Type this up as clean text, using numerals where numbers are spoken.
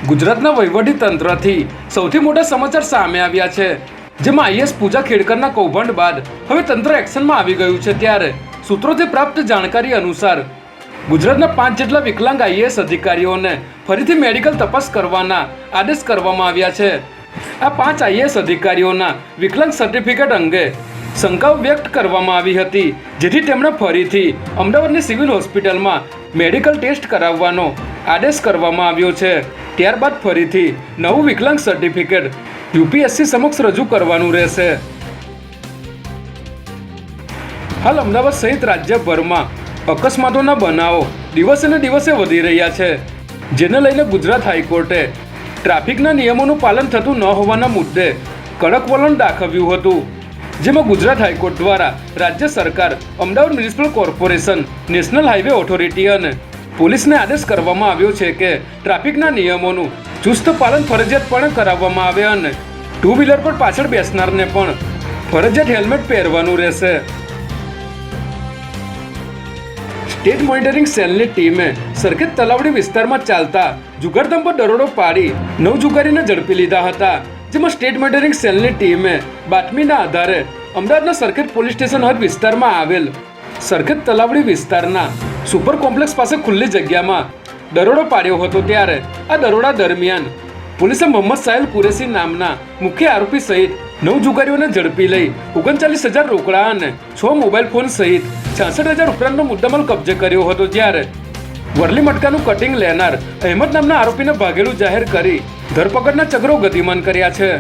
ગુજરાતના વહીવટી તંત્રથી સૌથી મોટા સમાચાર સામે આવ્યા છે, જેમાં આઈએએસ પૂજા ખેડકરના કૌભાંડ બાદ હવે તંત્ર એક્શનમાં આવી ગયું છે। ત્યારે સૂત્રોથી પ્રાપ્ત જાણકારી અનુસાર ગુજરાતના 5 જેટલા વિકલાંગ આઈએએસ અધિકારીઓને ફરીથી મેડિકલ તપાસ કરવાના આદેશ કરવામાં આવ્યા છે। આ 5 આઈએએસ અધિકારીઓના વિકલાંગ સર્ટિફિકેટ અંગે શંકાઓ વ્યક્ત કરવામાં આવી હતી, જેથી તેમણે ફરીથી અમદાવાદની સિવિલ હોસ્પિટલમાં મેડિકલ ટેસ્ટ કરાવવાનો આદેશ કરવામાં આવ્યો છે। ત્યારબાદ ફરીથી નવું વિકલાંગ સર્ટિફિકેટ યુપીએસસી સમક્ષ રજૂ કરવાનું રહેશે। હાલ અમદાવાદ સહિત રાજ્યભરમાં અકસ્માતોના બનાવો દિવસે ને દિવસે વધી રહ્યા છે, જેને લઈને ગુજરાત હાઈકોર્ટે ટ્રાફિકના નિયમોનું પાલન થતું ન હોવાના મુદ્દે કડક વલણ દાખવ્યું હતું, જેમાં ગુજરાત હાઈકોર્ટ દ્વારા રાજ્ય સરકાર, Ahmedabad municipal corporation, national highway authority અને પોલીસને આદેશ કરવામાં આવ્યો છે કે ટ્રાફિકના નિયમોનું ચુસ્ત પાલન ફરજિયાતપણે કરાવવામાં આવે અને ટુ વ્હીલર પર પાછળ બેસનારને પણ ફરજિયાત હેલ્મેટ પહેરવાનું રહેશે। સ્ટેટ મોનિટરિંગ સેલની ટીમે સરખેજ તલાવડી વિસ્તારમાં ચાલતા જુગારધામ પર દરોડો પાડી 9 જુગારીને ઝડપી લીધા હતા, જેમાં સ્ટેટ મોનિટરિંગ સેલની ટીમે બાતમીના આધારે અમદાવાદના સરખેજ પોલીસ સ્ટેશન હદ વિસ્તારમાં આવેલ સરખેજ તલાવડી વિસ્તારના સુપર કોમ્પ્લેક્સ પાસે ખુલ્લી જગ્યામાં દરોડો પાડ્યો હતો। ત્યારે આ દરોડા દરમિયાન પોલીસે મોહમ્મદ સાહેલ કુરેશી નામના મુખ્ય આરોપી સહિત 9 જુગારીઓને ઝડપી લઈ 39,000 રોકડા અને 6 મોબાઈલ ફોન સહિત 66,000 ઉપરાંતનો મુદ્દામાલ કબજે કર્યો હતો। જ્યારે વરલી મટકાનું કટિંગ લેનાર અહેમદ નામના આરોપીને ભાગેલું જાહેર કરી ધરપકડના ચક્રો ગતિમાન કર્યા છે।